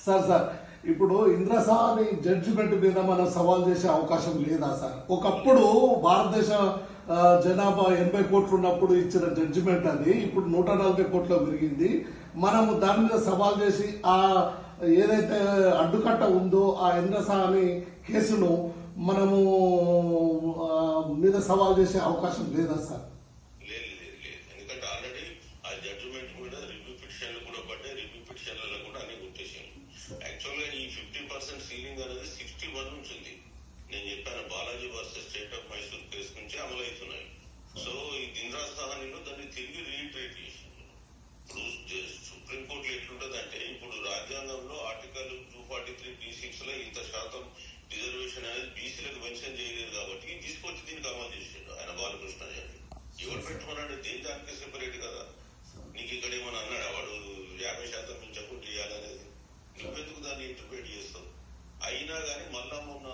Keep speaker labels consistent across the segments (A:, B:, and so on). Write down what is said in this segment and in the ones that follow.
A: Sir ఇప్పుడు Indra Sawhney judgement మీద మనం సవాల్ చేసే అవకాశం లేదా సార్? ఒకప్పుడు భారతదేశ జనాభా 80 కోట్లు ఉన్నప్పుడు ఇచ్చిన జడ్జిమెంట్ అది ఇప్పుడు 140 కోట్ల పెరిగింది. మనము దాని మీద సవాల్ చేసి ఆ ఏదైతే అడ్డుకట్ట ఉందో ఆ ఇంద్రసాని కేసును మనము మీద సవాల్ చేసే అవకాశం లేదా సార్?
B: ఎందుకంటే ఆల్రెడీ ఆ జడ్జిమెంట్ కూడా రివ్యూ పిటిషన్లు కూడా పడ్డాయి. రివ్యూ పిటిషన్లలో కూడా అన్ని గుర్తించాను. యాక్చువల్గా ఈ 50% సీలింగ్ అనేది 61 ఉంటుంది. నేను చెప్పాను Balaji versus state of Mysore case నుంచి అమలు అవుతున్నాయి. సో ఈ దింద్రా సహానిలో దాన్ని తిరిగి రీఇటరేట్ చేసింది. ఇప్పుడు సుప్రీంకోర్టులో ఎట్లుంటది అంటే ఇప్పుడు రాజ్యాంగంలో ఆర్టికల్ 243(d)(6) లో ఇంత శాతం రిజర్వేషన్ అనేది బీసీలకు మెన్షన్ చేయలేదు కాబట్టి తీసుకొచ్చి దీనికి అమలు చేసిండు ఆయన బాలకృష్ణ గారు. ఎవరు పెట్టమన్నాడు? దేని దానికి సెపరేట్ కదా. నీకు ఇక్కడ ఏమన్నా అన్నాడు వాడు 50% మించకుండా చేయాలనేది? నువ్వెందుకు దాన్ని ఇంటర్ప్రిట్ చేస్తావు? అయినా కానీ మళ్ళా మొన్న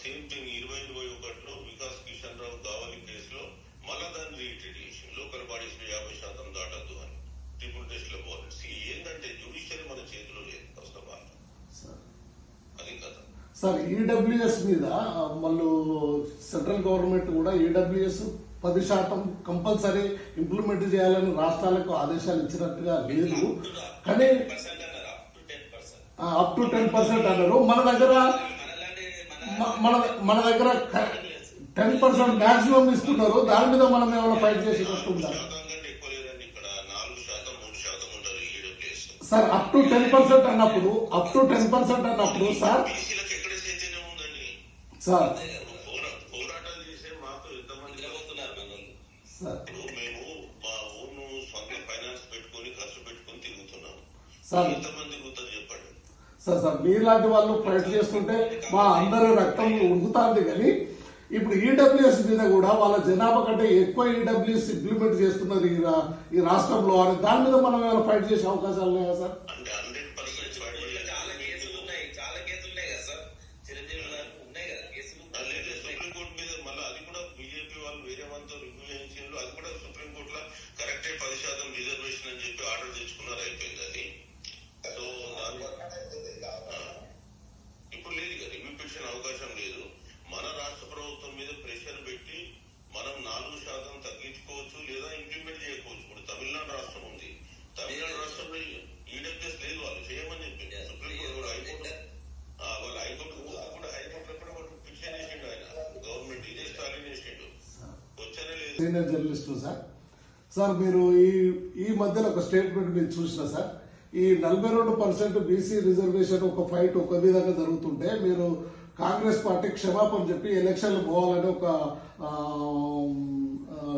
B: సేమ్ థింగ్ 2021లో వికాస్ కిషన్ రావు కావాలి కేసులో మళ్ళా దాన్ని రీఇటరేట్ చేసి లోకల్ బాడీస్ 50% దాటద్దు అని ట్రిపుల్ టెస్ట్ లో పోవాలి. ఏంటంటే జ్యుడిషియరీ మన చేతిలో లేదు ఫస్ట్ ఆఫ్ ఆల్. అది కదా
A: సార్. ఈడబ్ల్యూఎస్ మీద మళ్ళీ సెంట్రల్ గవర్నమెంట్ కూడా ఈడబ్ల్యూఎస్ 10% కంపల్సరీ ఇంప్లిమెంట్ చేయాలని రాష్ట్రాలకు ఆదేశాలు ఇచ్చినట్టుగా లేదు. కానీ అప్ టు 10% అన్నారు. మన దగ్గర 10% మాక్సిమం ఇస్తున్నారు. దాని మీద మనం ఏమైనా ఫైట్ చేసేటట్టుందా సార్? అప్ టు 10% అన్నప్పుడు సార్ సార్
B: పోరాటాలు చేసే మాకు ఎంతమంది మేము మా ఊరు సొంత ఫైనాన్స్ పెట్టుకుని ఖర్చు పెట్టుకుని తిరుగుతున్నాం. ఎంతమంది తిరుగుతారు చెప్పండి
A: సార్. మీలాంటి వాళ్ళు ఫైట్ చేస్తుంటే మా అందరి రక్తం ఉడుకుతాంది. కానీ ఇప్పుడు ఈడబ్ల్యూఎస్ మీద కూడా వాళ్ళ జనాభా కంటే ఎక్కువ ఈడబ్ల్యూఎస్ ఇంప్లిమెంట్ చేస్తున్నారు ఈ రాష్ట్రంలో అని దాని మీద మనం ఏమైనా ఫైట్ చేసే అవకాశాలు ఉన్నాయా సార్?
B: అంటే 100% సుప్రీంకోర్టు మీద మళ్ళీ అది కూడా బీజేపీ వాళ్ళు వేరే వాళ్ళతో రివ్యూ చేయించారు. అది కూడా సుప్రీంకోర్టులో కరెక్టే 10% రిజర్వేషన్ అని చెప్పి ఆర్డర్ తెచ్చుకున్నారు. అయిపోయింది అది. సో ఇప్పుడు లేదు ఇక రివ్యూ పిటిషన్ అవకాశం లేదు. మన రాష్ట్ర ప్రభుత్వం మీద ప్రెషర్ పెట్టి మనం 4% తగ్గించుకోవచ్చు లేదా ఇంప్లిమెంట్ చేయకపోవచ్చు. ఇప్పుడు తమిళనాడు రాష్ట్రం ఉంది. తమిళనాడు రాష్ట్రంలో ఈడబ్ల్యూఎస్ లేదు, వాళ్ళు చేయమని చెప్పింది సుప్రీంకోర్టు. హైకోర్టు వాళ్ళు హైకోర్టులో కూడా పిటిషన్ చేసిండు ఆయన గవర్నమెంట్. ఇదే స్టాలిన్ చేసిండు. వచ్చానే లేదు.
A: సీనియర్ జర్నలిస్ట్ సార్ మీరు ఈ మధ్యలో ఒక స్టేట్మెంట్ మీరు చూసిన సార్, ఈ 42% బీసీ రిజర్వేషన్ ఒక ఫైట్ ఒక విధంగా జరుగుతుంటే మీరు కాంగ్రెస్ పార్టీ క్షమాపణ చెప్పి ఎలక్షన్లు పోవాలని ఒక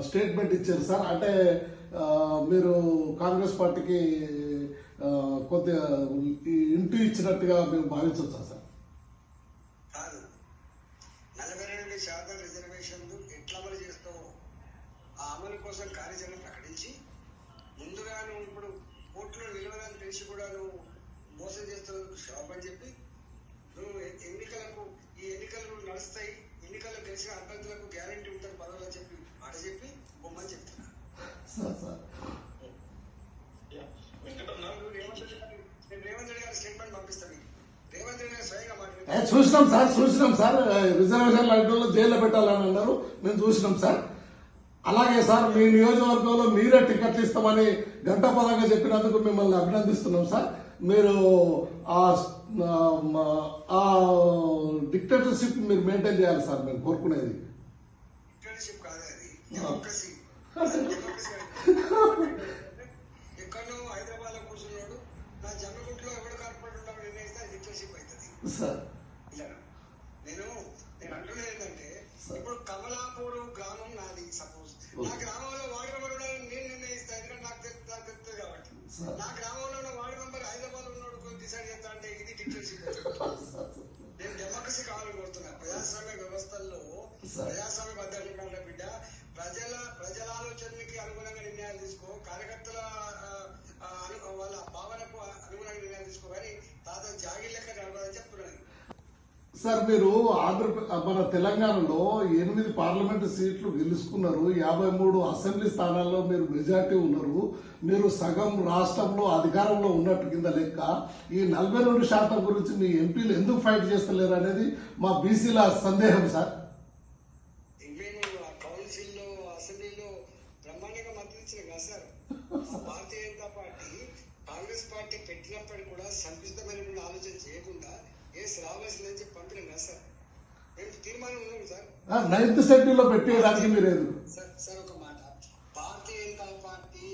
A: స్టేట్మెంట్ ఇచ్చారు సార్. అంటే మీరు కాంగ్రెస్ పార్టీకి కొద్దిగా ఇంటూ ఇచ్చినట్టుగా మేము భావించవచ్చా సార్?
C: కాదు, 42% రిజర్వేషన్లు ఎట్లా అమలు చేస్తావో ఆ అమలు కోసం కార్యాచరణ ప్రకటించి ముందుగా నువ్వు ఇప్పుడు కోర్టులో నిలవదని తెలిసి కూడా నువ్వు మోసం చేస్తున్నందుకు క్షమాపణ చెప్పి నువ్వు ఈ ఎన్నికలు నడుస్తాయి, ఎన్నికల్లో గెలిచిన అభ్యర్థులకు గ్యారంటీ ఉంటుంది పదవులు అని చెప్పి మాట చెప్పి బొమ్మని చెప్తున్నా. రేవంత్ రెడ్డి గారి స్టేట్మెంట్ పంపిస్తాను. రేవంత్ రెడ్డి గారు స్వయంగా మాట్లాడారు.
A: చూసినాం సార్. రిజర్వేషన్ లాంటి జైల్లో పెట్టాలని అన్నారు, మేము చూసినాం సార్. అలాగే సార్ మీ నియోజకవర్గంలో మీరే టికెట్లు ఇస్తామని గంటపదంగా చెప్పినందుకు మిమ్మల్ని అభినందిస్తున్నాం సార్. మీరు ఆ డిక్టేటర్షిప్ మీరు మెయింటైన్ చేయాలి సార్, మేము కోరుకునేది.
C: డిక్టేటర్షిప్ కాదు, అది డెమోక్రసీ. ఎక్కడో హైదరాబాద్ లో కూర్చున్నాడు, నా జమ్మగుంట్లో ఎవరు కార్పొరేట్ ఉంటామో నిర్ణయిస్తే డిక్టేటర్షిప్ అవుతుంది
A: సార్.
C: నేను అంటున్నది ఏంటంటే ఇప్పుడు కమలాపూర్ గ్రామం నాది. సపోజ్ నా గ్రామంలో వార్డు మెంబర్ నేను నిర్ణయిస్తాను, ఎందుకంటే నాకు తెలుస్తుంది కాబట్టి. నా గ్రామంలో ఉన్న వార్డు మెంబర్ హైదరాబాద్ ఉన్నోడు డిసైడ్ చేస్తా అంటే ఇది డిక్టేటర్షిప్. నేను డెమోక్రసీ కావాలని కోరుతున్నా. ప్రజాస్వామ్య వ్యవస్థల్లో ప్రజాస్వామ్య పద్ధతి బిడ్డ ప్రజల ఆలోచనకి అనుగుణంగా నిర్ణయాలు తీసుకో, కార్యకర్తల వాళ్ళ భావనకు అనుగుణంగా నిర్ణయాలు తీసుకో, కానీ తాత జాగిర్ లెక్క నడవాలని చెప్తున్నాను.
A: సార్ మీరు మన తెలంగాణలో 8 పార్లమెంటు సీట్లు గెలుచుకున్నారు, 53 అసెంబ్లీ స్థానాల్లో మీరు మెజార్టీ ఉన్నారు, మీరు సగం రాష్ట్రంలో అధికారంలో ఉన్నట్టు కింద లెక్క. ఈ 42% గురించి మీ ఎంపీలు ఎందుకు ఫైట్ చేస్తలేరు అనేది మా బీసీల సందేహం సార్.
C: మేము ఆ కౌన్సిల్లో అసెంబ్లీలో బ్రహ్మాండంగా మద్దతు ఇచ్చినాం కదా sir. Bharatiya Janata party Congress party పెట్టినప్పటికీ కూడా సంకుచితమైనటువంటి ఆలోచన చేయకుండా రావాల్సిందని చెప్పి పంపినాం కదా సార్. మేము తీర్మానం ఉన్నాం సార్.
A: 9th షెడ్యూల్లో పెట్టేయడానికి మీరు ఎందుకు
C: సార్ ఒక మాట, భారతీయ జనతా పార్టీ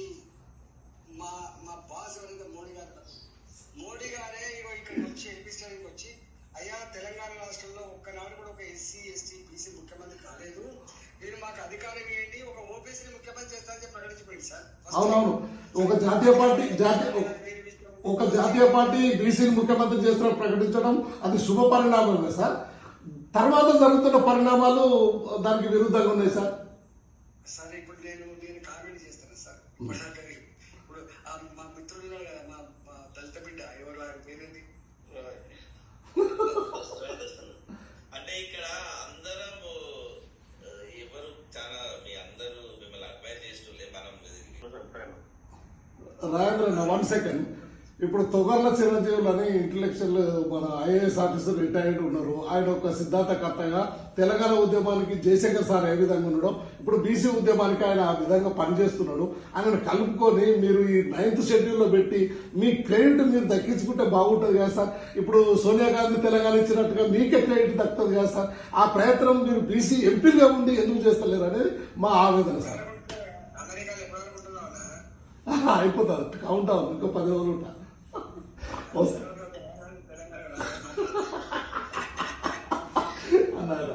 C: మా మా బాస్ ఎవరైతే మోడీ గారే ఇక్కడికి వచ్చి ఎన్పిస్తానికి వచ్చి, అయ్యా తెలంగాణ రాష్ట్రంలో ఒక్కనాడు కూడా ఒక ఎస్సీ ఎస్టీ బీసీ ముఖ్యమంత్రి కాలేదు, మీరు మాకు అధికారం ఇవ్వండి, ఒక ఓబీసీని ముఖ్యమంత్రి చేస్తారని చెప్పి ప్రకటించిపోయింది సార్.
A: అవునవును, ఒక జాతీయ పార్టీ బీసీని ముఖ్యమంత్రి చేస్తున్న ప్రకటించడం అది శుభ పరిణామమే సార్. తర్వాత జరుగుతున్న పరిణామాలు దానికి విరుద్ధంగా ఉన్నాయి సార్.
C: సార్ ఇప్పుడు నేను కామెంట్ చేస్తాను సార్. ఇప్పుడు మా మిత్రులు కదా, మా దళిత బిడ్డ ఎవరు ఆయన పేరేంది,
D: అంటే ఇక్కడ అందరం ఎవరు చాలా మీ అందరూ మిమ్మల్ని అడ్మైర్ చేస్తుండే మనం
A: రాజేంద్ర 1 సెకండ్. ఇప్పుడు తొగర్ల చిరంజీవులు అని ఇంటలెక్చువల్ మన ఐఏఎస్ ఆఫీసర్ రిటైర్డ్ ఉన్నారు. ఆయన ఒక సిద్ధాంతకర్తగా తెలంగాణ ఉద్యమానికి జయశంకర్ సార్ ఏ విధంగా ఉన్నాడో ఇప్పుడు బీసీ ఉద్యమానికి ఆయన ఆ విధంగా పనిచేస్తున్నాడు. ఆయనను కలుపుకొని మీరు ఈ 9th షెడ్యూల్లో పెట్టి మీ క్రెడిట్ మీరు దక్కించుకుంటే బాగుంటుంది కదా సార్. ఇప్పుడు సోనియా గాంధీ తెలంగాణ ఇచ్చినట్టుగా మీకే క్రెడిట్ దక్కుతుంది కదా సార్. ఆ ప్రయత్నం మీరు బీసీ ఎంపీలుగా ఉండి ఎందుకు చేస్తలేరు అనేది మా ఆవేదన సార్.
C: అమెరికాలో ఎప్పుడు అనుకుంటున్నావు
A: అయిపోతుంది, కౌంట్ అవుతుంది, ఇంకో 10 రోజులు ఉంటా
C: తెలంగాణ
A: అన్నారు.